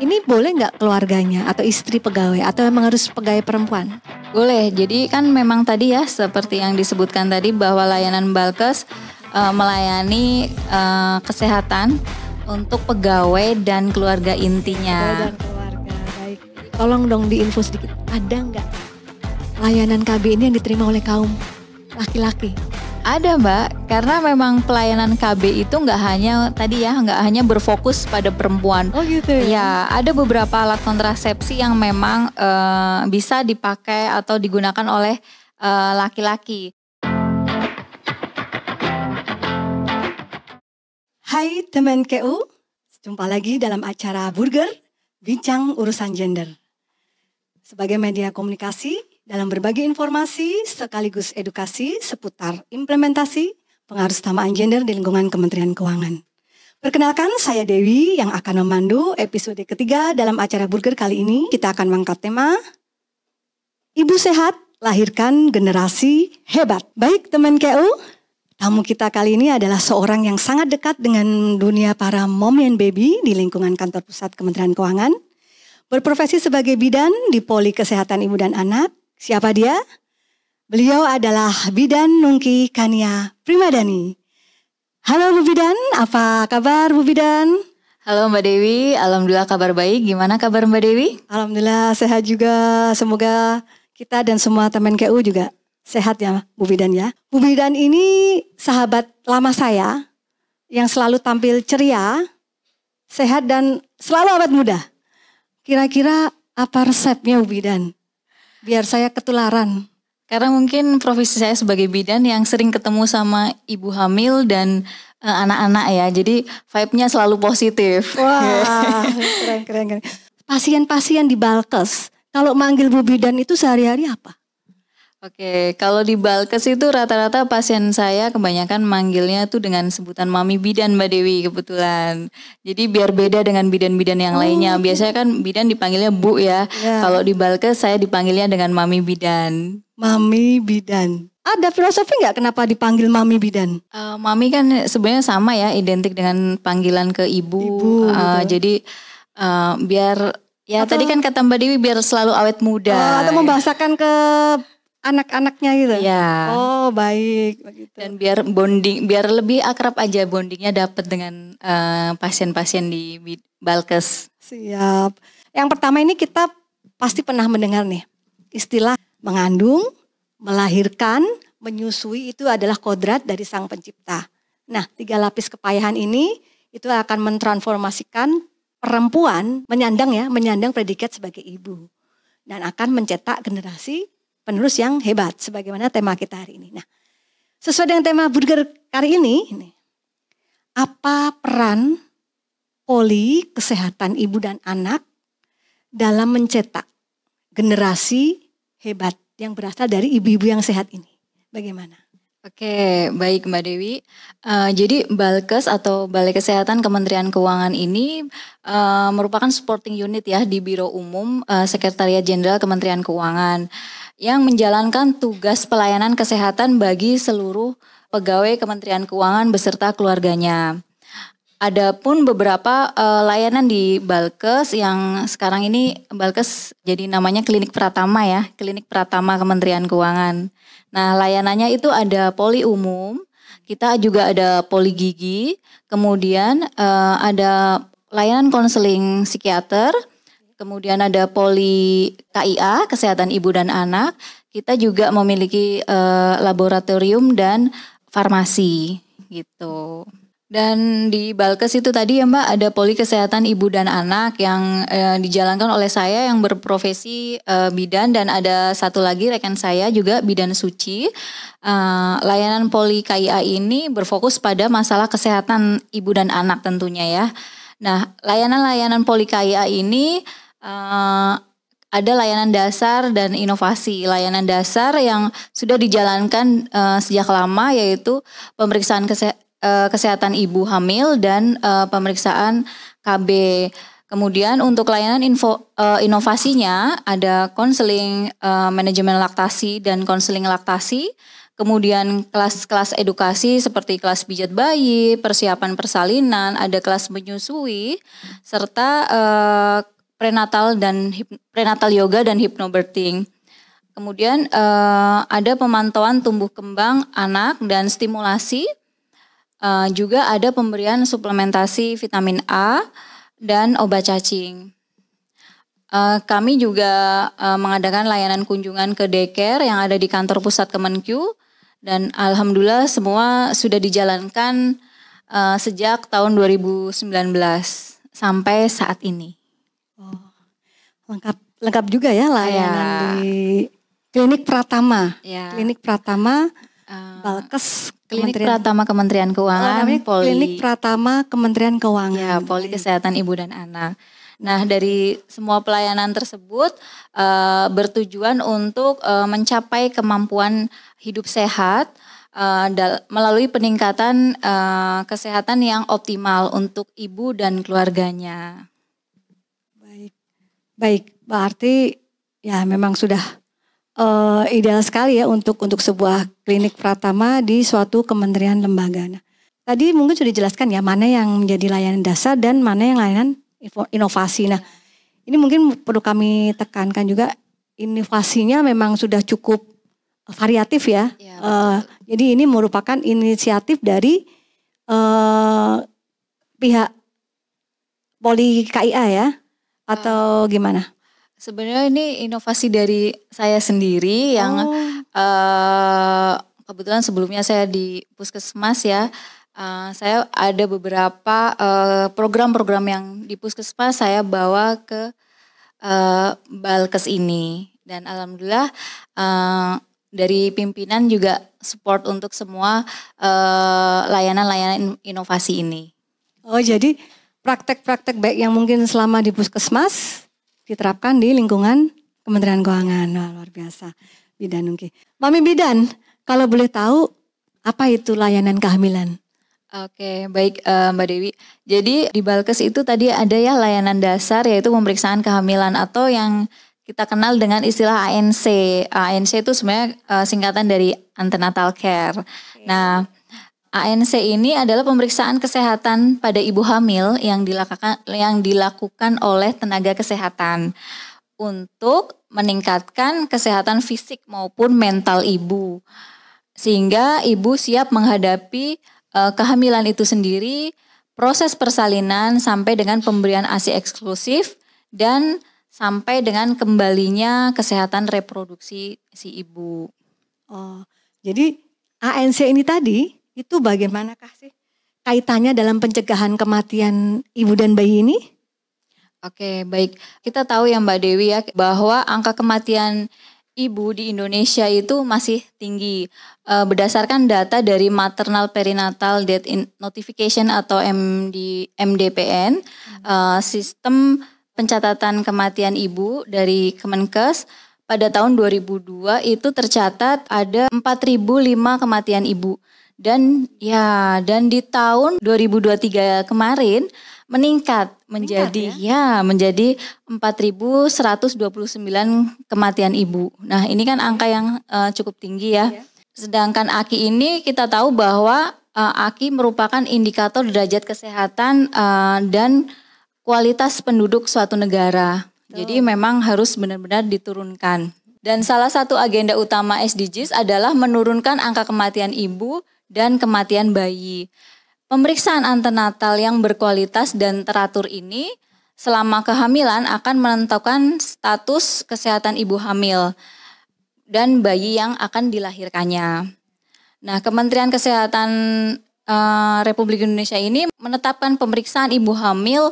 Ini boleh nggak keluarganya atau istri pegawai atau memang harus pegawai perempuan? Boleh, jadi kan memang tadi ya seperti yang disebutkan tadi bahwa layanan Balkes melayani kesehatan untuk pegawai dan keluarga intinya. Pegawai dan keluarga, baik. Tolong dong diinfo sedikit, ada nggak layanan KB ini yang diterima oleh kaum laki-laki? Ada Mbak, karena memang pelayanan KB itu nggak hanya berfokus pada perempuan. Oh gitu ya? Ya, ada beberapa alat kontrasepsi yang memang bisa dipakai atau digunakan oleh laki-laki. Hai teman KU, jumpa lagi dalam acara Burger, Bincang Urusan Gender. Sebagai media komunikasi, dalam berbagi informasi sekaligus edukasi seputar implementasi pengaruh kesetaraan gender di lingkungan Kementerian Keuangan. Perkenalkan, saya Dewi yang akan memandu episode ketiga dalam acara Burger kali ini. Kita akan mengangkat tema Ibu Sehat, Lahirkan Generasi Hebat. Baik teman KU, tamu kita kali ini adalah seorang yang sangat dekat dengan dunia para mom and baby di lingkungan kantor pusat Kementerian Keuangan. Berprofesi sebagai bidan di Poli Kesehatan Ibu dan Anak. Siapa dia? Beliau adalah Bidan Nungki Kania Primadani. Halo Bu Bidan, apa kabar Bu Bidan? Halo Mbak Dewi, alhamdulillah kabar baik. Gimana kabar Mbak Dewi? Alhamdulillah sehat juga. Semoga kita dan semua teman KU juga sehat ya Bu Bidan ya. Bu Bidan ini sahabat lama saya yang selalu tampil ceria, sehat dan selalu awet muda. Kira-kira apa resepnya Bu Bidan? Biar saya ketularan. Karena mungkin profesi saya sebagai bidan yang sering ketemu sama ibu hamil dan anak-anak ya. Jadi vibe-nya selalu positif. Wah, keren. Pasien-pasien di Balkes, kalau manggil Bu Bidan itu sehari-hari apa? Oke, kalau di Balkes itu rata-rata pasien saya kebanyakan manggilnya tuh dengan sebutan Mami Bidan Mbak Dewi kebetulan. Jadi biar beda dengan bidan-bidan yang lainnya. Biasanya kan bidan dipanggilnya Bu ya. Kalau di Balkes saya dipanggilnya dengan Mami Bidan. Mami Bidan. Ada filosofi nggak kenapa dipanggil Mami Bidan? Mami kan sebenarnya sama ya, identik dengan panggilan ke ibu. Jadi biar ya tadi kan kata Mbak Dewi biar selalu awet muda. Atau membahasakan ke anak-anaknya gitu. Iya. Oh, baik begitu. Dan biar lebih akrab aja, bondingnya dapat dengan pasien-pasien di Balkes. Siap. Yang pertama ini kita pasti pernah mendengar nih istilah mengandung, melahirkan, menyusui itu adalah kodrat dari Sang Pencipta. Nah, 3 lapis kepayahan ini itu akan mentransformasikan perempuan menyandang predikat sebagai ibu dan akan mencetak generasi penerus yang hebat, sebagaimana tema kita hari ini. Nah, sesuai dengan tema Burger kali ini, apa peran Poli Kesehatan Ibu dan Anak dalam mencetak generasi hebat yang berasal dari ibu-ibu yang sehat ini? Bagaimana? Oke, baik Mbak Dewi. Jadi Balkes atau Balai Kesehatan Kementerian Keuangan ini merupakan supporting unit ya di Biro Umum Sekretariat Jenderal Kementerian Keuangan yang menjalankan tugas pelayanan kesehatan bagi seluruh pegawai Kementerian Keuangan beserta keluarganya. Adapun beberapa layanan di Balkes yang sekarang ini Balkes jadi namanya Klinik Pratama ya, Klinik Pratama Kementerian Keuangan. Nah, layanannya itu ada poli umum, kita juga ada poli gigi, kemudian ada layanan konseling psikiater, kemudian ada poli KIA, Kesehatan Ibu dan Anak. Kita juga memiliki laboratorium dan farmasi gitu. Dan di Balkes itu tadi ya Mbak ada Poli Kesehatan Ibu dan Anak yang dijalankan oleh saya yang berprofesi bidan, dan ada satu lagi rekan saya juga bidan suci. Layanan Poli KIA ini berfokus pada masalah kesehatan ibu dan anak tentunya ya. Nah, layanan-layanan Poli KIA ini ada layanan dasar dan inovasi. Layanan dasar yang sudah dijalankan sejak lama yaitu pemeriksaan kesehatan ibu hamil dan pemeriksaan KB. Kemudian untuk layanan inovasinya ada konseling manajemen laktasi dan konseling laktasi. Kemudian kelas-kelas edukasi seperti kelas pijat bayi, persiapan persalinan, ada kelas menyusui, serta prenatal yoga dan hypnobirthing. Kemudian ada pemantauan tumbuh kembang anak dan stimulasi. Juga ada pemberian suplementasi vitamin A dan obat cacing. Kami juga mengadakan layanan kunjungan ke daycare yang ada di kantor pusat Kemenkyu, dan alhamdulillah semua sudah dijalankan sejak tahun 2019 sampai saat ini. Oh, lengkap juga ya layanan di Klinik Pratama. Ya. Klinik Pratama Balkes Klinik Pratama Kementerian Keuangan, Klinik Pratama Kementerian Keuangan. Ya, Poli Kesehatan Ibu dan Anak. Nah, dari semua pelayanan tersebut bertujuan untuk mencapai kemampuan hidup sehat melalui peningkatan kesehatan yang optimal untuk ibu dan keluarganya. Baik, berarti ya memang sudah ideal sekali ya untuk sebuah klinik Pratama di suatu kementerian lembaga. Nah, tadi mungkin sudah dijelaskan ya mana yang menjadi layanan dasar dan mana yang layanan inovasi. Nah, ini mungkin perlu kami tekankan juga, inovasinya memang sudah cukup variatif ya. Jadi ini merupakan inisiatif dari pihak Poli KIA ya, atau gimana? Sebenarnya ini inovasi dari saya sendiri yang kebetulan sebelumnya saya di Puskesmas ya. Saya ada beberapa program-program yang di Puskesmas saya bawa ke Balkes ini, dan alhamdulillah dari pimpinan juga support untuk semua layanan-layanan inovasi ini. Oh, jadi praktek-praktek baik yang mungkin selama di Puskesmas diterapkan di lingkungan Kementerian Keuangan. Wah, luar biasa. Bidan Nungki. Mami Bidan, kalau boleh tahu apa itu layanan kehamilan? Oke, baik Mbak Dewi. Jadi di Balkes itu tadi ada ya layanan dasar, yaitu pemeriksaan kehamilan atau yang kita kenal dengan istilah ANC. ANC itu sebenarnya singkatan dari antenatal care. Okay. Nah, ANC ini adalah pemeriksaan kesehatan pada ibu hamil yang dilakukan oleh tenaga kesehatan untuk meningkatkan kesehatan fisik maupun mental ibu, sehingga ibu siap menghadapi kehamilan itu sendiri, proses persalinan sampai dengan pemberian ASI eksklusif dan sampai dengan kembalinya kesehatan reproduksi si ibu. Oh, jadi ANC ini tadi itu bagaimanakah sih kaitannya dalam pencegahan kematian ibu dan bayi ini? Oke, baik. Kita tahu ya Mbak Dewi ya bahwa angka kematian ibu di Indonesia itu masih tinggi. Berdasarkan data dari Maternal Perinatal Death Notification atau MDPN, sistem pencatatan kematian ibu dari Kemenkes pada tahun 2002 itu tercatat ada 4.005 kematian ibu. Dan di tahun 2023 kemarin meningkat menjadi 4.129 kematian ibu. Nah, ini kan angka yang cukup tinggi ya. Sedangkan AKI ini kita tahu bahwa AKI merupakan indikator derajat kesehatan dan kualitas penduduk suatu negara. Jadi memang harus benar-benar diturunkan. Dan salah satu agenda utama SDGs adalah menurunkan angka kematian ibu dan kematian bayi. Pemeriksaan antenatal yang berkualitas dan teratur ini selama kehamilan akan menentukan status kesehatan ibu hamil dan bayi yang akan dilahirkannya. Nah, Kementerian Kesehatan Republik Indonesia ini menetapkan pemeriksaan ibu hamil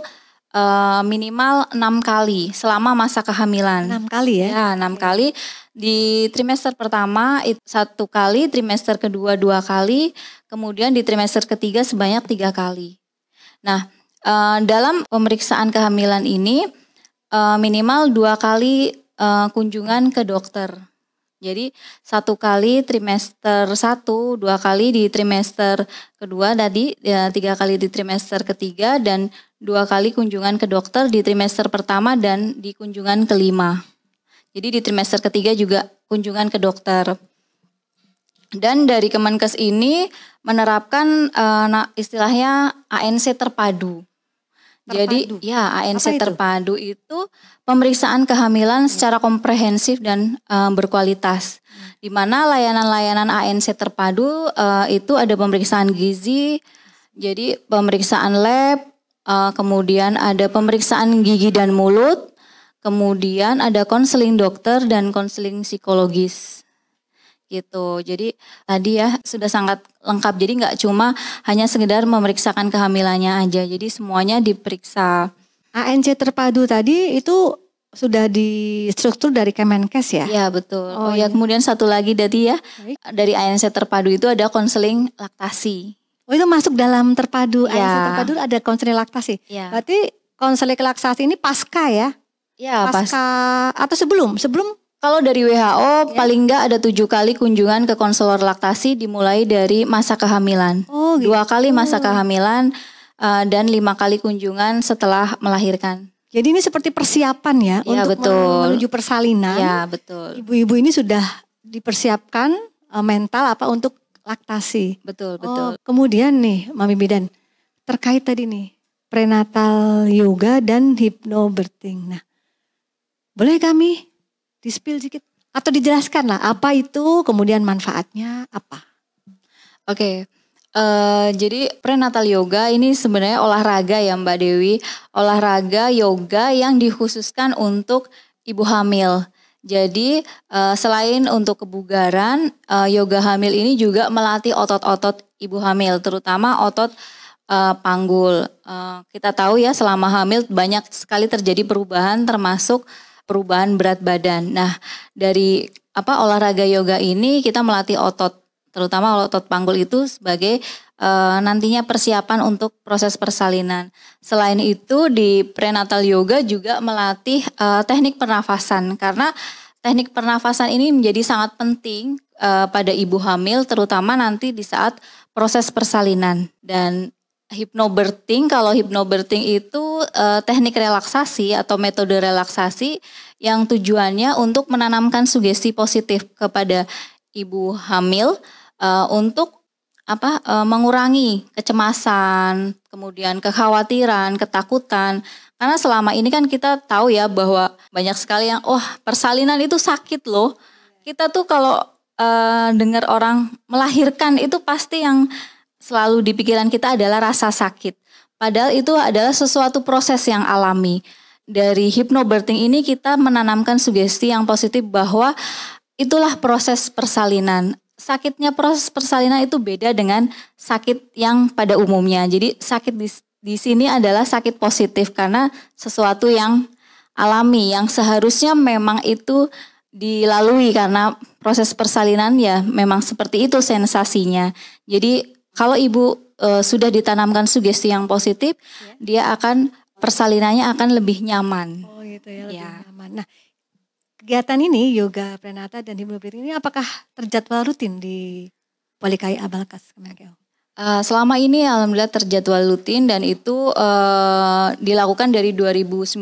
minimal 6 kali selama masa kehamilan. 6 kali ya? Ya, 6 kali. Di trimester pertama 1 kali, trimester kedua 2 kali, kemudian di trimester ketiga sebanyak 3 kali. Nah, dalam pemeriksaan kehamilan ini minimal 2 kali kunjungan ke dokter. Jadi 1 kali trimester 1, 2 kali di trimester kedua tadi, 3 kali di trimester ketiga, dan 2 kali kunjungan ke dokter di trimester pertama dan di kunjungan kelima. Jadi di trimester ketiga juga kunjungan ke dokter. Dan dari Kemenkes ini menerapkan istilahnya ANC terpadu. Jadi terpadu. ya ANC Apa itu? terpadu itu pemeriksaan kehamilan secara komprehensif dan berkualitas. Di mana layanan-layanan ANC terpadu itu ada pemeriksaan gizi, jadi pemeriksaan lab, kemudian ada pemeriksaan gigi dan mulut, kemudian ada konseling dokter dan konseling psikologis. Gitu. Jadi tadi ya sudah sangat lengkap. Jadi nggak cuma hanya sekedar memeriksakan kehamilannya aja. Jadi semuanya diperiksa. ANC terpadu tadi itu sudah distruktur dari Kemenkes ya? Iya betul. Oh, ya iya. kemudian satu lagi tadi ya, Baik. dari ANC terpadu itu ada konseling laktasi. Oh itu masuk dalam terpadu. Iya. ANC terpadu ada konseling laktasi. Iya. Berarti konseling laktasi ini pasca ya? Ya Pasca atau sebelum? Kalau dari WHO paling enggak ada 7 kali kunjungan ke konselor laktasi dimulai dari masa kehamilan. Oh, gitu. 2 kali masa kehamilan dan 5 kali kunjungan setelah melahirkan. Jadi ini seperti persiapan ya Ya, untuk betul. menuju persalinan. Ya betul. Ibu-ibu ini sudah dipersiapkan mental untuk laktasi. Betul. Kemudian nih Mami Bidan, terkait tadi nih prenatal yoga dan hypnobirthing. Nah, boleh kami di-spill sedikit atau dijelaskan lah apa itu, kemudian manfaatnya apa? Oke. Jadi prenatal yoga ini sebenarnya olahraga ya Mbak Dewi, olahraga yoga yang dikhususkan untuk ibu hamil. Jadi selain untuk kebugaran, yoga hamil ini juga melatih otot-otot ibu hamil, terutama otot panggul. Kita tahu ya selama hamil banyak sekali terjadi perubahan, termasuk perubahan berat badan. Nah dari olahraga yoga ini kita melatih otot, terutama otot panggul itu sebagai nantinya persiapan untuk proses persalinan. Selain itu di prenatal yoga juga melatih teknik pernafasan, karena teknik pernafasan ini menjadi sangat penting pada ibu hamil, terutama nanti di saat proses persalinan. Dan hypnobirthing, kalau hypnobirthing itu teknik relaksasi atau metode relaksasi yang tujuannya untuk menanamkan sugesti positif kepada ibu hamil untuk mengurangi kecemasan, kemudian kekhawatiran, ketakutan. Karena selama ini kan kita tahu ya bahwa banyak sekali yang persalinan itu sakit loh. Kita tuh kalau dengar orang melahirkan itu pasti yang selalu di pikiran kita adalah rasa sakit. Padahal itu adalah sesuatu proses yang alami. Dari hypnobirthing ini kita menanamkan sugesti yang positif bahwa itulah proses persalinan. Sakitnya proses persalinan itu beda dengan sakit yang pada umumnya. Jadi sakit di sini adalah sakit positif karena sesuatu yang alami, yang seharusnya memang itu dilalui karena proses persalinan ya memang seperti itu sensasinya. Jadi kalau ibu sudah ditanamkan sugesti yang positif, dia akan persalinannya akan lebih nyaman. Oh gitu ya, lebih nyaman. Nah, kegiatan ini yoga prenatal dan hypnobirthing ini apakah terjadwal rutin di Polikai Abalkas Kemenkeu? Selama ini alhamdulillah terjadwal rutin dan itu dilakukan dari 2019.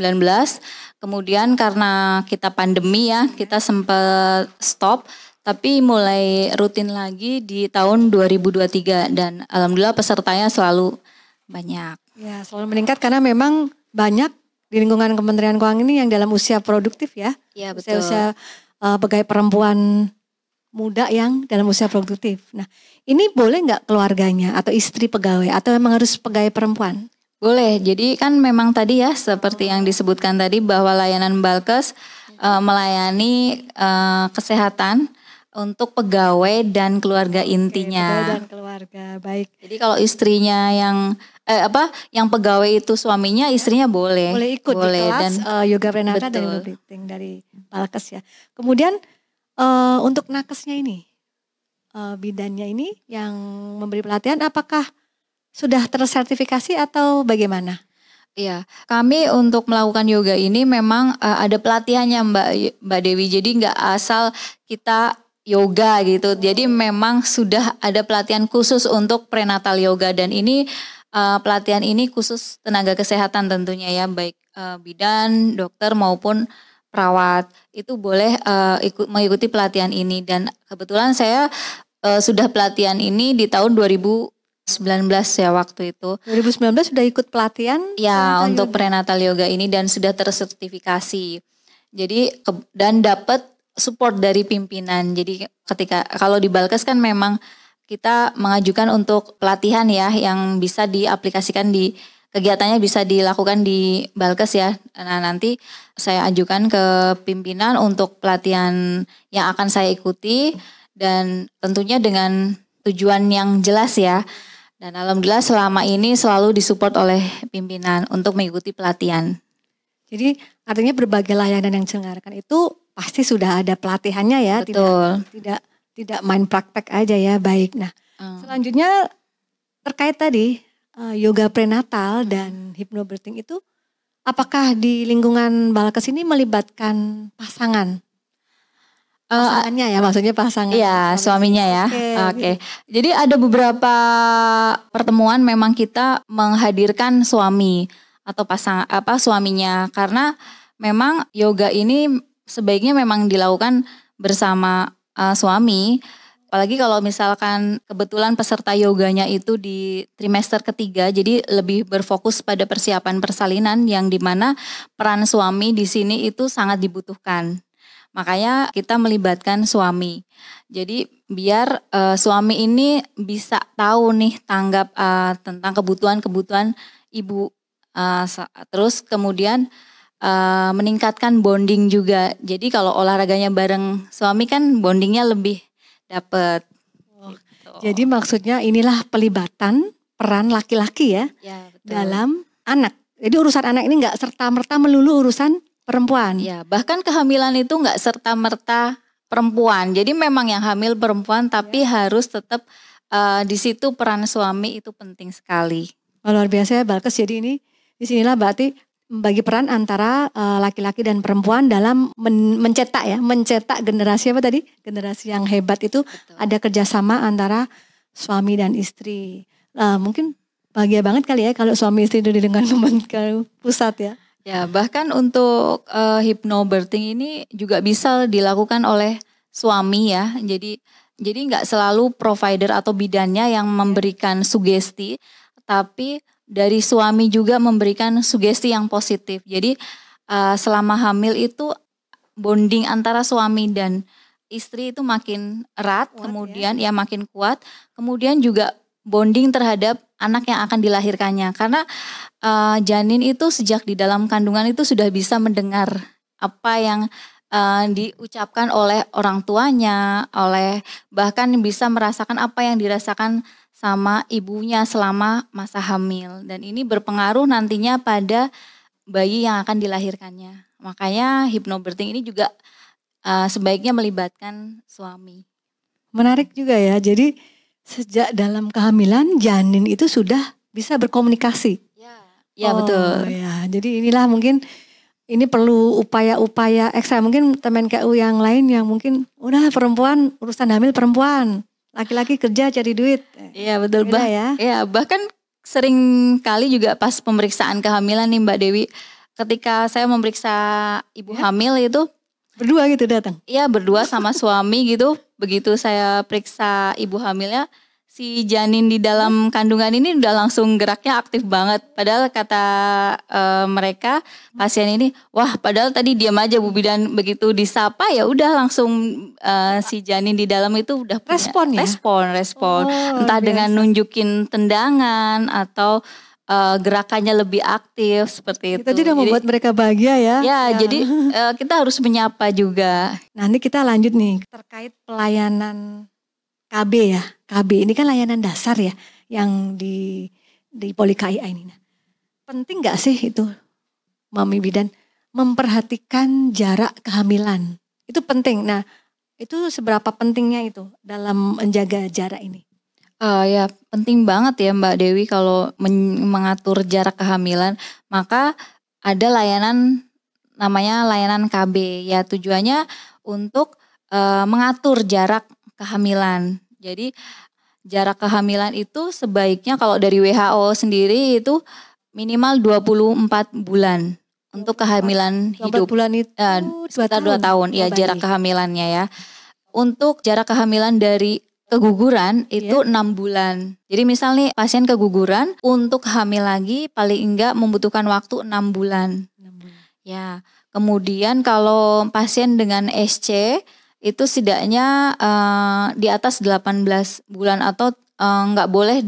Kemudian karena kita pandemi ya, kita sempat stop. Tapi mulai rutin lagi di tahun 2023 dan alhamdulillah pesertanya selalu banyak. Ya, selalu meningkat karena memang banyak di lingkungan Kementerian Keuangan ini yang dalam usia produktif ya. Iya betul. Usia pegawai perempuan muda yang dalam usia produktif. Nah, ini boleh nggak keluarganya atau istri pegawai atau memang harus pegawai perempuan? Boleh. Jadi kan memang tadi ya seperti yang disebutkan tadi bahwa layanan Balkes melayani kesehatan untuk pegawai dan keluarga intinya. Pegawai dan keluarga, baik. Jadi kalau istrinya yang pegawai itu suaminya, istrinya boleh. Boleh ikut di kelas yoga prenatal dan hypnobirthing dari Balkes ya. Kemudian untuk nakesnya ini, bidannya ini yang memberi pelatihan apakah sudah tersertifikasi atau bagaimana? Iya, kami untuk melakukan yoga ini memang ada pelatihannya Mbak Dewi. Jadi nggak asal kita yoga gitu. Jadi memang sudah ada pelatihan khusus untuk prenatal yoga dan ini pelatihan ini khusus tenaga kesehatan tentunya ya, baik bidan, dokter maupun perawat itu boleh mengikuti pelatihan ini dan kebetulan saya sudah pelatihan ini di tahun 2019 ya waktu itu. 2019 sudah ikut pelatihan? Ya, untuk prenatal yoga ini dan sudah tersertifikasi. Jadi dan dapat support dari pimpinan. Jadi ketika kalau di Balkes kan memang kita mengajukan untuk pelatihan ya yang bisa diaplikasikan di kegiatannya bisa dilakukan di Balkes ya. Nah, nanti saya ajukan ke pimpinan untuk pelatihan yang akan saya ikuti dan tentunya dengan tujuan yang jelas ya. Dan alhamdulillah selama ini selalu disupport oleh pimpinan untuk mengikuti pelatihan. Jadi artinya berbagai layanan yang diselenggarakan itu pasti sudah ada pelatihannya ya. Betul. Tidak main praktek aja ya. Baik. Nah, selanjutnya terkait tadi yoga prenatal dan hypnobirthing itu apakah di lingkungan Balkes ini melibatkan pasangan? Pasangannya ya, maksudnya pasangan. Iya, suaminya ya. Oke. Jadi ada beberapa pertemuan memang kita menghadirkan suami atau suaminya karena memang yoga ini sebaiknya memang dilakukan bersama suami. Apalagi kalau misalkan kebetulan peserta yoganya itu di trimester ketiga, jadi lebih berfokus pada persiapan persalinan yang dimana peran suami di sini itu sangat dibutuhkan. Makanya kita melibatkan suami. Jadi biar suami ini bisa tahu nih tanggap tentang kebutuhan ibu. Terus kemudian meningkatkan bonding juga. Jadi kalau olahraganya bareng suami kan bondingnya lebih dapet. Gitu. Jadi maksudnya inilah pelibatan peran laki-laki ya, dalam anak. Jadi urusan anak ini nggak serta-merta melulu urusan perempuan. Ya, bahkan kehamilan itu nggak serta-merta perempuan. Jadi memang yang hamil perempuan, tapi harus tetap di situ peran suami itu penting sekali. Luar biasa ya Balkes. Jadi ini disinilah berarti bagi peran antara laki-laki dan perempuan dalam mencetak generasi apa tadi? Generasi yang hebat itu. Betul. Ada kerjasama antara suami dan istri. Mungkin bahagia banget kali ya kalau suami istri itu dengan pembentukan pusat ya. Ya, bahkan untuk hypnobirthing ini juga bisa dilakukan oleh suami ya. Jadi nggak selalu provider atau bidannya yang memberikan sugesti, tapi dari suami juga memberikan sugesti yang positif. Jadi selama hamil itu bonding antara suami dan istri itu makin erat, kemudian ya makin kuat. Kemudian juga bonding terhadap anak yang akan dilahirkannya. Karena janin itu sejak di dalam kandungan itu sudah bisa mendengar apa yang diucapkan oleh orang tuanya, bahkan bisa merasakan apa yang dirasakan sama ibunya selama masa hamil. Dan ini berpengaruh nantinya pada bayi yang akan dilahirkannya. Makanya hypnobirthing ini juga sebaiknya melibatkan suami. Menarik juga ya, jadi sejak dalam kehamilan janin itu sudah bisa berkomunikasi. Ya betul. Ya, jadi inilah mungkin ini perlu upaya-upaya ekstra. Mungkin Kemenku yang lain yang mungkin udah perempuan urusan hamil perempuan, laki-laki kerja cari duit. Iya betul ya. Ya bahkan sering kali juga pas pemeriksaan kehamilan nih Mbak Dewi, ketika saya memeriksa ibu hamil itu berdua gitu datang. Iya berdua sama suami gitu. Begitu saya periksa ibu hamilnya, si janin di dalam kandungan ini udah langsung geraknya aktif banget. Padahal kata mereka pasien ini, wah padahal tadi diam aja Bu Bidan, begitu disapa ya udah langsung si janin di dalam itu udah punya respon. Entah biasa. Dengan nunjukin tendangan atau gerakannya lebih aktif seperti itu. Itu juga membuat mereka bahagia ya. Ya. Jadi kita harus menyapa juga. Nanti kita lanjut nih terkait pelayanan KB ya. KB ini kan layanan dasar ya yang di Poli KIA ini. Nah, penting gak sih itu Mami Bidan memperhatikan jarak kehamilan? Itu penting. Nah, itu seberapa pentingnya itu dalam menjaga jarak ini? Ya penting banget ya Mbak Dewi kalau mengatur jarak kehamilan. Maka ada layanan namanya layanan KB. Ya tujuannya untuk mengatur jarak kehamilan. Jadi jarak kehamilan itu sebaiknya kalau dari WHO sendiri itu minimal 24 bulan untuk kehamilan hidup. 24 bulan itu sekitar 2 tahun ya jarak kehamilannya ya. Untuk jarak kehamilan dari keguguran itu 6 bulan. Jadi misal nih pasien keguguran, untuk hamil lagi paling enggak membutuhkan waktu 6 bulan. 6 bulan. Ya, kemudian kalau pasien dengan SC itu setidaknya di atas 18 bulan atau nggak boleh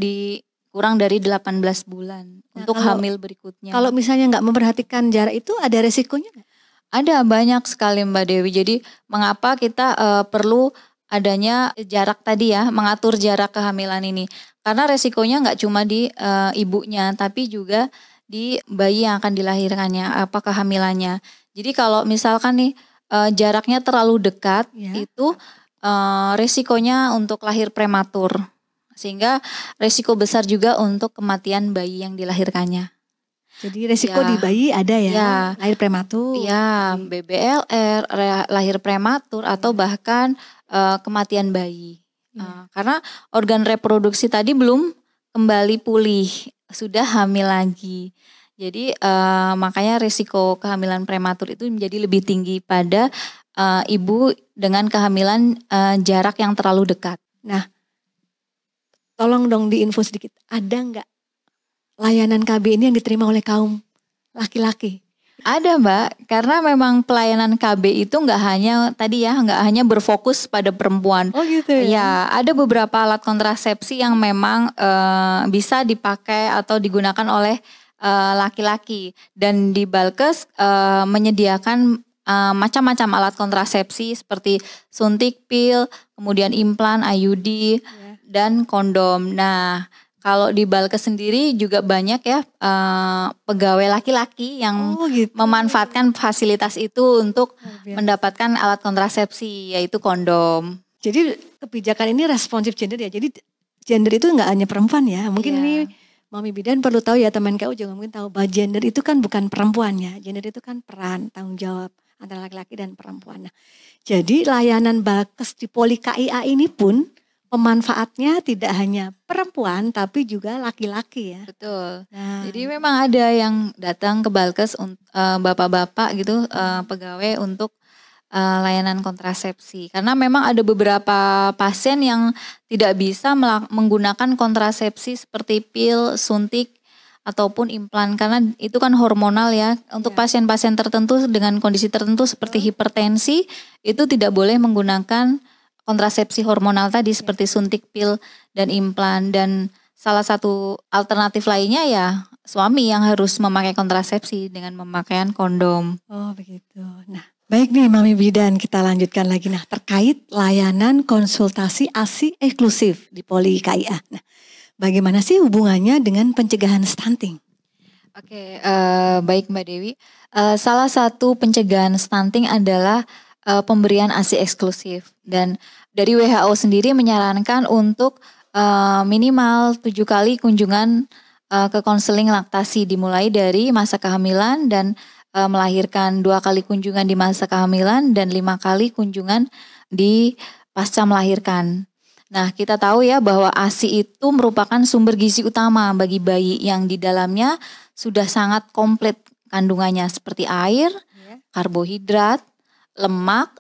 kurang dari 18 bulan untuk hamil berikutnya. Kalau misalnya nggak memperhatikan jarak itu ada resikonya nggak? Ada banyak sekali Mbak Dewi. Jadi mengapa kita perlu adanya jarak tadi ya, mengatur jarak kehamilan ini. Karena resikonya nggak cuma di ibunya, tapi juga di bayi yang akan dilahirkannya, apa kehamilannya. Jadi kalau misalkan nih jaraknya terlalu dekat, itu resikonya untuk lahir prematur. Sehingga resiko besar juga untuk kematian bayi yang dilahirkannya. Jadi resiko di bayi ada ya, lahir prematur. Ya, BBLR, lahir prematur atau bahkan kematian bayi. Karena organ reproduksi tadi belum kembali pulih, sudah hamil lagi. Jadi makanya risiko kehamilan prematur itu menjadi lebih tinggi pada ibu dengan kehamilan jarak yang terlalu dekat. Nah, tolong dong diinfo sedikit, ada nggak layanan KB ini yang diterima oleh kaum laki-laki? Ada Mbak, karena memang pelayanan KB itu nggak hanya berfokus pada perempuan. Oh gitu ya? Ya, ada beberapa alat kontrasepsi yang memang bisa dipakai atau digunakan oleh laki-laki. Dan di Balkes menyediakan macam-macam alat kontrasepsi seperti suntik pil, kemudian implan, IUD, dan kondom. Nah, kalau di Balkes sendiri juga banyak ya pegawai laki-laki yang memanfaatkan fasilitas itu untuk mendapatkan alat kontrasepsi, yaitu kondom. Jadi kebijakan ini responsif gender ya. Jadi gender itu nggak hanya perempuan ya. Mungkin ini Mami Bidan perlu tahu ya, teman KU juga mungkin tahu bahwa gender itu kan bukan perempuan ya. Gender itu kan peran, tanggung jawab antara laki-laki dan perempuan. Nah, jadi layanan Balkes di Poli KIA ini pun pemanfaatnya tidak hanya perempuan tapi juga laki-laki ya. Betul. Nah, jadi memang ada yang datang ke Balkes bapak-bapak gitu pegawai untuk layanan kontrasepsi. Karena memang ada beberapa pasien yang tidak bisa menggunakan kontrasepsi seperti pil, suntik ataupun implan karena itu kan hormonal ya. Untuk pasien-pasien tertentu dengan kondisi tertentu seperti hipertensi itu tidak boleh menggunakan kontrasepsi hormonal tadi seperti suntik pil dan implan, dan salah satu alternatif lainnya ya suami yang harus memakai kontrasepsi dengan memakaian kondom. Oh begitu. Nah, baik nih Mami Bidan, kita lanjutkan lagi. Nah, terkait layanan konsultasi ASI eksklusif di Poli KIA. Nah, bagaimana sih hubungannya dengan pencegahan stunting? Oke, baik Mbak Dewi. Salah satu pencegahan stunting adalah pemberian ASI eksklusif, dan dari WHO sendiri menyarankan untuk minimal 7 kali kunjungan ke konseling laktasi dimulai dari masa kehamilan dan melahirkan, 2 kali kunjungan di masa kehamilan dan 5 kali kunjungan di pasca melahirkan. Nah, kita tahu ya bahwa ASI itu merupakan sumber gizi utama bagi bayi yang di dalamnya sudah sangat komplit kandungannya seperti air, karbohidrat, lemak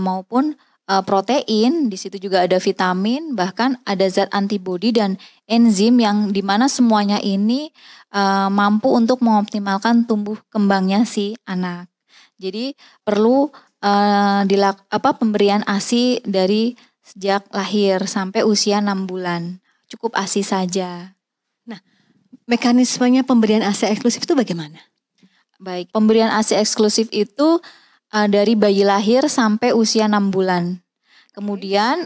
maupun protein. Di situ juga ada vitamin, bahkan ada zat antibodi dan enzim yang dimana semuanya ini mampu untuk mengoptimalkan tumbuh kembangnya si anak. Jadi perlu pemberian ASI dari sejak lahir sampai usia 6 bulan. Cukup ASI saja. Nah, mekanismenya pemberian ASI eksklusif itu bagaimana? Baik, pemberian ASI eksklusif itu dari bayi lahir sampai usia 6 bulan. Kemudian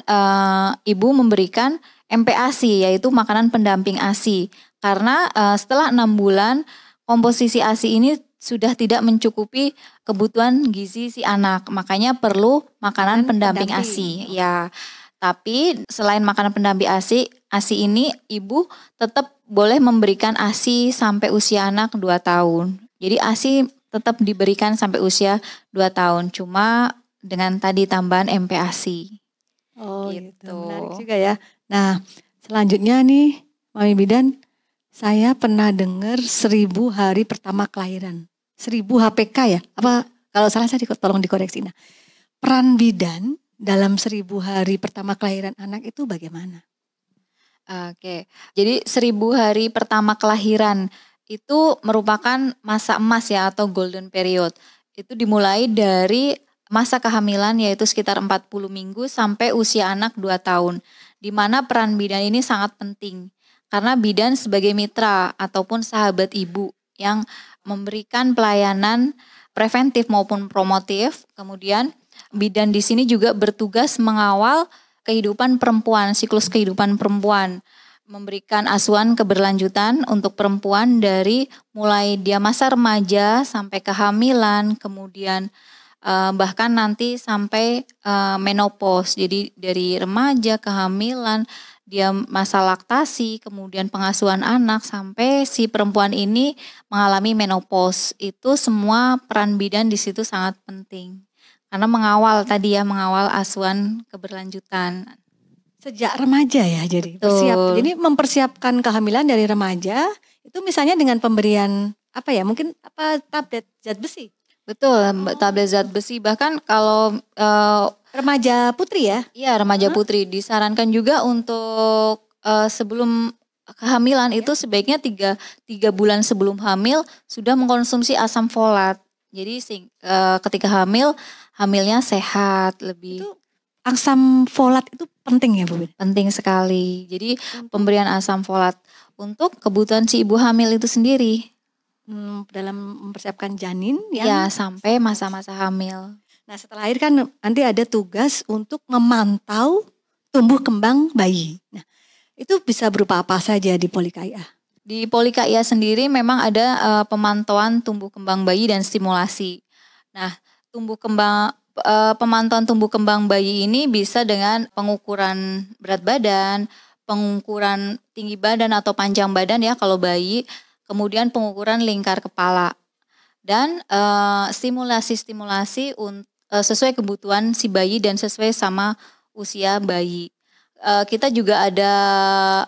ibu memberikan MPASI, yaitu makanan pendamping ASI. Karena setelah 6 bulan komposisi ASI ini sudah tidak mencukupi kebutuhan gizi si anak. Makanya perlu makanan pendamping ASI. Ya, tapi selain makanan pendamping ASI ini ibu tetap boleh memberikan ASI sampai usia anak 2 tahun. Jadi ASI tetap diberikan sampai usia 2 tahun, cuma dengan tadi tambahan MPASI. Oh gitu, menarik juga ya. Nah, selanjutnya nih Mami Bidan, saya pernah dengar 1000 hari pertama kelahiran. 1000 HPK ya? Apa kalau salah saya tolong dikoreksi. Nah, peran bidan dalam 1000 hari pertama kelahiran anak itu bagaimana? Oke, jadi 1000 hari pertama kelahiran itu merupakan masa emas ya atau golden period. Itu dimulai dari masa kehamilan yaitu sekitar 40 minggu sampai usia anak 2 tahun. Di mana peran bidan ini sangat penting. Karena bidan sebagai mitra ataupun sahabat ibu yang memberikan pelayanan preventif maupun promotif. Kemudian bidan di sini juga bertugas mengawal kehidupan perempuan, siklus kehidupan perempuan, memberikan asuhan keberlanjutan untuk perempuan dari mulai dia masa remaja sampai kehamilan, kemudian bahkan nanti sampai menopause. Jadi dari remaja, kehamilan, dia masa laktasi, kemudian pengasuhan anak sampai si perempuan ini mengalami menopause. Itu semua peran bidan di situ sangat penting. Karena mengawal tadi ya, mengawal asuhan keberlanjutan. Sejak remaja ya jadi Jadi mempersiapkan kehamilan dari remaja itu misalnya dengan pemberian mungkin tablet zat besi. Betul, tablet zat besi. Bahkan kalau remaja putri ya? Iya, remaja putri disarankan juga untuk sebelum kehamilan itu sebaiknya 3 bulan sebelum hamil sudah mengkonsumsi asam folat. Jadi ketika hamilnya sehat lebih. Itu asam folat itu penting ya Bu? Penting sekali. Jadi pemberian asam folat untuk kebutuhan si ibu hamil itu sendiri. Dalam mempersiapkan janin ya sampai masa-masa hamil. Nah setelah lahir kan nanti ada tugas untuk memantau tumbuh kembang bayi. Nah itu bisa berupa apa saja di Polika IA? Di Polika IA sendiri memang ada pemantauan tumbuh kembang bayi dan stimulasi. Nah, pemantauan tumbuh kembang bayi ini bisa dengan pengukuran berat badan, pengukuran tinggi badan atau panjang badan ya kalau bayi, kemudian pengukuran lingkar kepala dan stimulasi sesuai kebutuhan si bayi dan sesuai sama usia bayi. Kita juga ada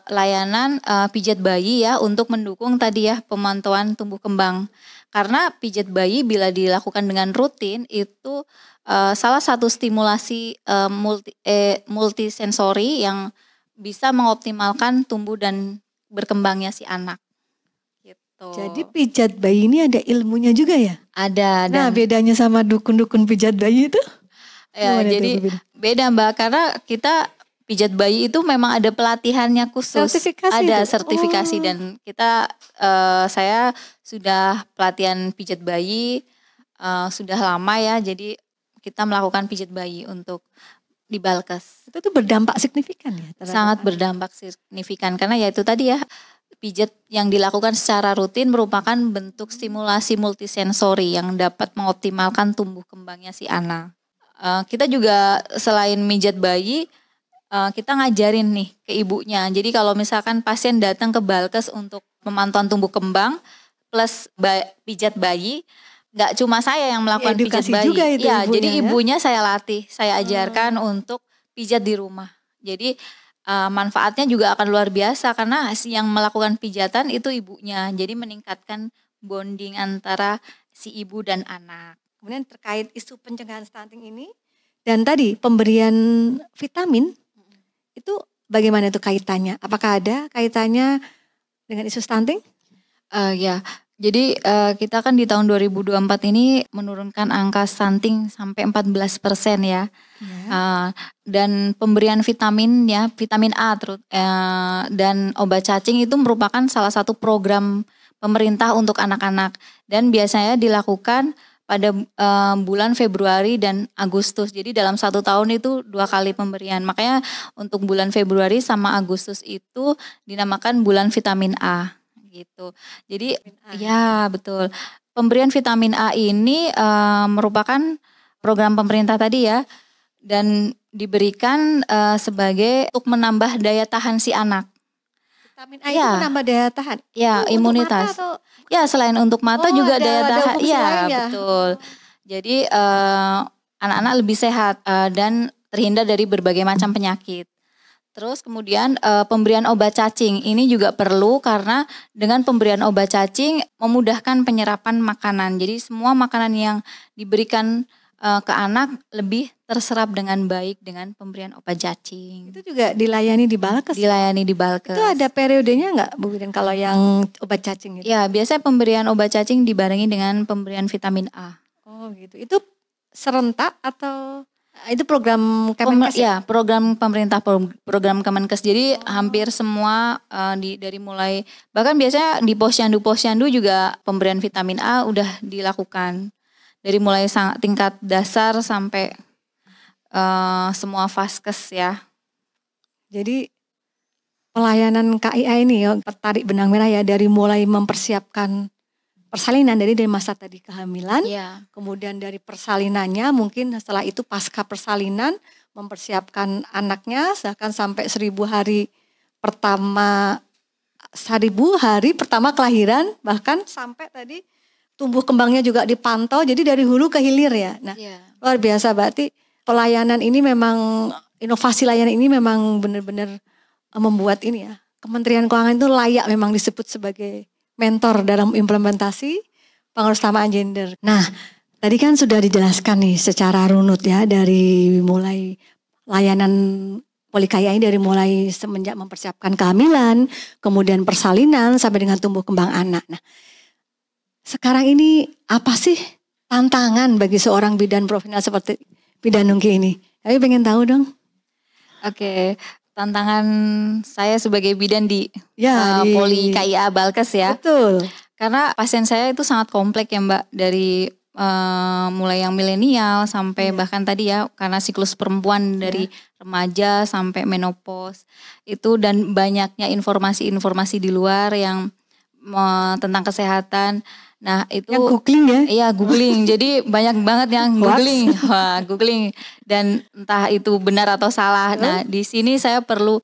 layanan pijat bayi ya untuk mendukung tadi ya pemantauan tumbuh kembang. Karena pijat bayi bila dilakukan dengan rutin itu salah satu stimulasi multisensori yang bisa mengoptimalkan tumbuh dan berkembangnya si anak. Gitu. Jadi pijat bayi ini ada ilmunya juga ya? Ada. Nah bedanya sama dukun-dukun pijat bayi itu? Ya, jadi beda Mbak karena kita pijat bayi itu memang ada pelatihannya khusus, ada sertifikasi dan kita saya sudah pelatihan pijat bayi sudah lama ya, jadi kita melakukan pijat bayi untuk di Balkes. Itu tuh berdampak signifikan ya? Sangat berdampak signifikan karena ya itu tadi ya pijat yang dilakukan secara rutin merupakan bentuk stimulasi multisensori yang dapat mengoptimalkan tumbuh kembangnya si anak. Kita juga selain mijat bayi kita ngajarin nih ke ibunya. Jadi kalau misalkan pasien datang ke Balkes untuk pemantauan tumbuh kembang plus pijat bayi, nggak cuma saya yang melakukan pijat bayi. Juga itu ya, ibunya, jadi ibunya saya latih, saya ajarkan untuk pijat di rumah. Jadi manfaatnya juga akan luar biasa karena yang melakukan pijatan itu ibunya. Jadi meningkatkan bonding antara si ibu dan anak. Kemudian terkait isu pencegahan stunting ini dan tadi pemberian vitamin itu bagaimana itu kaitannya? Apakah ada kaitannya dengan isu stunting? Ya, jadi kita kan di tahun 2024 ini menurunkan angka stunting sampai 14% ya. Dan pemberian vitamin ya, vitamin A dan obat cacing itu merupakan salah satu program pemerintah untuk anak-anak dan biasanya dilakukan pada bulan Februari dan Agustus. Jadi dalam 1 tahun itu 2 kali pemberian. Makanya untuk bulan Februari sama Agustus itu dinamakan bulan vitamin A gitu. Jadi ya betul. Pemberian vitamin A ini merupakan program pemerintah tadi ya dan diberikan sebagai untuk menambah daya tahan si anak. Vitamin A itu menambah daya tahan. Ya, imunitas. Ya, selain untuk mata juga daya tahan. Ya, betul. Jadi anak-anak lebih sehat dan terhindar dari berbagai macam penyakit. Terus kemudian pemberian obat cacing ini juga perlu karena dengan pemberian obat cacing memudahkan penyerapan makanan. Jadi semua makanan yang diberikan ke anak lebih terserap dengan baik dengan pemberian obat cacing. Itu juga dilayani di Balkes? Dilayani di Balkes. Itu ada periodenya nggak Bu Bidan kalau yang obat cacing itu? Ya, biasanya pemberian obat cacing dibarengi dengan pemberian vitamin A. Oh gitu. Itu serentak atau itu program Kemenkes ya? Program pemerintah, program Kemenkes. Jadi hampir semua dari mulai, bahkan biasanya di posyandu juga pemberian vitamin A udah dilakukan. Dari mulai tingkat dasar sampai semua vaskes ya. Jadi pelayanan KIA ini ya, tertarik benang merah ya, dari mulai mempersiapkan persalinan dari masa tadi kehamilan, kemudian dari persalinannya mungkin setelah itu pasca persalinan mempersiapkan anaknya bahkan sampai 1000 hari pertama kelahiran, bahkan sampai tadi tumbuh kembangnya juga dipantau, jadi dari hulu ke hilir ya. Nah, luar biasa, berarti pelayanan ini memang, inovasi layanan ini memang benar-benar membuat ini ya, Kementerian Keuangan itu layak memang disebut sebagai mentor dalam implementasi pengutamaan gender. Nah, tadi kan sudah dijelaskan nih secara runut ya, dari mulai layanan Polikaya ini dari mulai semenjak mempersiapkan kehamilan, kemudian persalinan sampai dengan tumbuh kembang anak. Nah, sekarang ini apa sih tantangan bagi seorang bidan profesional seperti Bidan Nungki ini? Kami pengen tahu dong. Oke, tantangan saya sebagai bidan di Poli KIA Balkes ya. Betul. Karena pasien saya itu sangat kompleks ya Mbak, dari mulai yang milenial sampai bahkan tadi ya, karena siklus perempuan dari remaja sampai menopause itu, dan banyaknya informasi-informasi di luar yang tentang kesehatan. Nah itu yang googling ya? Iya googling, jadi banyak banget yang googling, googling, dan entah itu benar atau salah. Nah di sini saya perlu,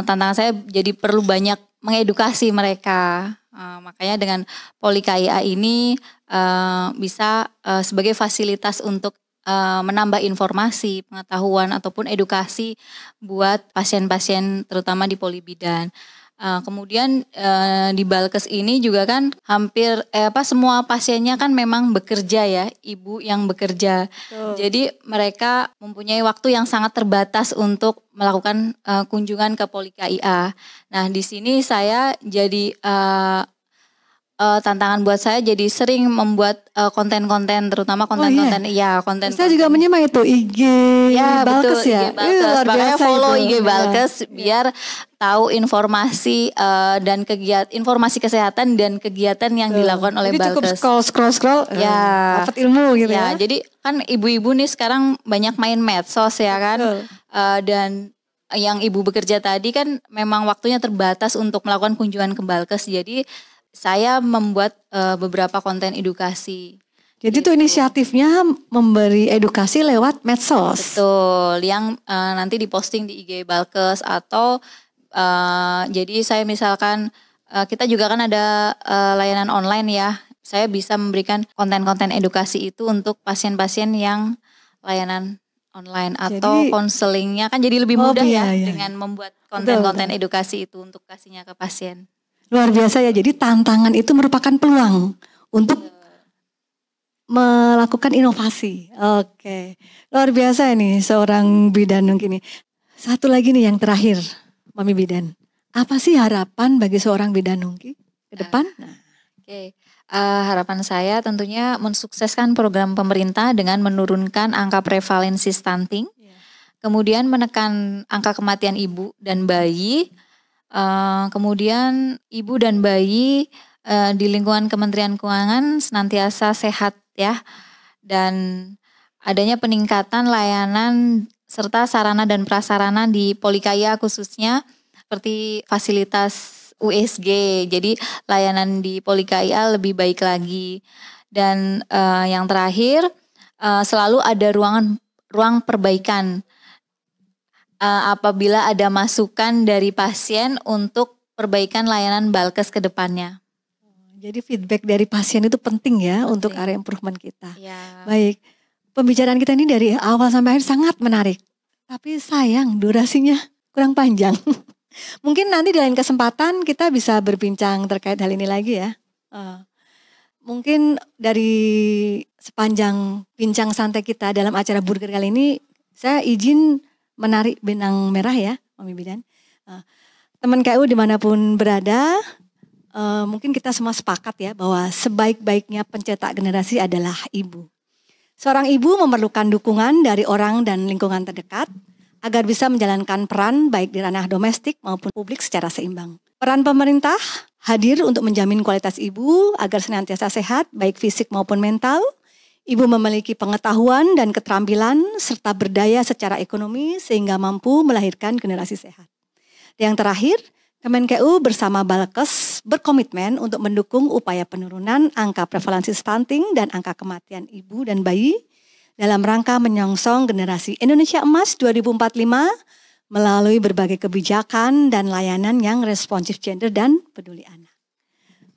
tantangan saya jadi perlu banyak mengedukasi mereka. Makanya dengan Poli KIA ini bisa sebagai fasilitas untuk menambah informasi, pengetahuan ataupun edukasi buat pasien-pasien terutama di Poli Bidan. Kemudian di Balkes ini juga kan hampir semua pasiennya kan memang bekerja ya, ibu yang bekerja. Jadi mereka mempunyai waktu yang sangat terbatas untuk melakukan kunjungan ke Poli KIA. Nah di sini saya jadi tantangan buat saya, jadi sering membuat konten-konten, terutama konten-konten konten. Saya juga menyimak itu IG Balkes betul, ya. IG Balkes. Makanya follow itu. IG Balkes biar tahu informasi dan informasi kesehatan dan kegiatan yang dilakukan oleh jadi Balkes. Cukup scroll dapat ilmu gitu ya. Jadi kan ibu-ibu nih sekarang banyak main medsos ya kan. Dan yang ibu bekerja tadi kan memang waktunya terbatas untuk melakukan kunjungan ke Balkes. Jadi saya membuat beberapa konten edukasi. Jadi itu inisiatifnya memberi edukasi lewat medsos. Betul, yang nanti diposting di IG Balkes atau jadi saya misalkan kita juga kan ada layanan online ya. Saya bisa memberikan konten-konten edukasi itu untuk pasien-pasien yang layanan online atau konselingnya kan jadi lebih mudah dengan membuat konten-konten edukasi itu untuk kasihnya ke pasien. Luar biasa ya, jadi tantangan itu merupakan peluang untuk melakukan inovasi. Oke, luar biasa ini seorang bidan ini. Satu lagi nih yang terakhir, Mami Bidan. Apa sih harapan bagi seorang bidan ke depan? Harapan saya tentunya mensukseskan program pemerintah dengan menurunkan angka prevalensi stunting, kemudian menekan angka kematian ibu dan bayi. Kemudian ibu dan bayi di lingkungan Kementerian Keuangan senantiasa sehat ya, dan adanya peningkatan layanan serta sarana dan prasarana di Poli KIA khususnya seperti fasilitas USG, jadi layanan di Poli KIA lebih baik lagi. Dan yang terakhir selalu ada ruang perbaikan. Apabila ada masukan dari pasien untuk perbaikan layanan Balkes ke depannya. Jadi feedback dari pasien itu penting ya untuk area improvement kita. Ya. Baik, pembicaraan kita ini dari awal sampai akhir sangat menarik. Tapi sayang durasinya kurang panjang. Mungkin nanti di lain kesempatan kita bisa berbincang terkait hal ini lagi ya. mungkin dari sepanjang bincang santai kita dalam acara Burger kali ini, saya izin menarik benang merah ya, Mami Bidan. Teman KU dimanapun berada, mungkin kita semua sepakat ya bahwa sebaik-baiknya pencetak generasi adalah ibu. Seorang ibu memerlukan dukungan dari orang dan lingkungan terdekat agar bisa menjalankan peran baik di ranah domestik maupun publik secara seimbang. Peran pemerintah hadir untuk menjamin kualitas ibu agar senantiasa sehat baik fisik maupun mental. Ibu memiliki pengetahuan dan keterampilan serta berdaya secara ekonomi sehingga mampu melahirkan generasi sehat. Yang terakhir, Kemenkeu bersama Balkes berkomitmen untuk mendukung upaya penurunan angka prevalensi stunting dan angka kematian ibu dan bayi dalam rangka menyongsong generasi Indonesia Emas 2045 melalui berbagai kebijakan dan layanan yang responsif gender dan peduli anak.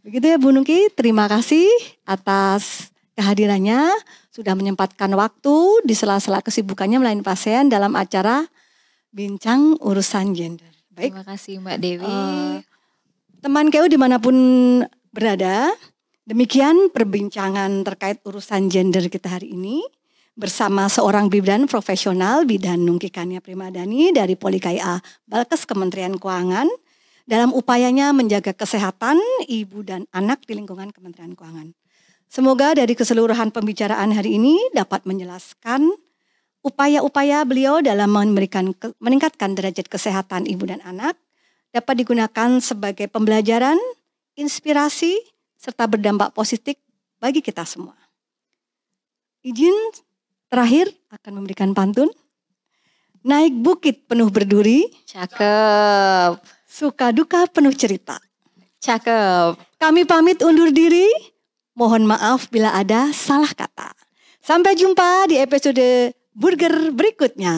Begitu ya Bu Nungki, terima kasih atas kehadirannya, sudah menyempatkan waktu di sela-sela kesibukannya melayani pasien dalam acara Bincang Urusan Gender. Baik. Terima kasih Mbak Dewi. Teman KU dimanapun berada, demikian perbincangan terkait urusan gender kita hari ini bersama seorang bidan profesional Bidan Nungki Kania Primadani dari Poli KIA Balkes Kementerian Keuangan dalam upayanya menjaga kesehatan ibu dan anak di lingkungan Kementerian Keuangan. Semoga dari keseluruhan pembicaraan hari ini dapat menjelaskan upaya-upaya beliau dalam meningkatkan derajat kesehatan ibu dan anak dapat digunakan sebagai pembelajaran, inspirasi, serta berdampak positif bagi kita semua. Izin terakhir akan memberikan pantun. Naik bukit penuh berduri. Cakep. Suka duka penuh cerita. Cakep. Kami pamit undur diri. Mohon maaf bila ada salah kata. Sampai jumpa di episode Burger berikutnya.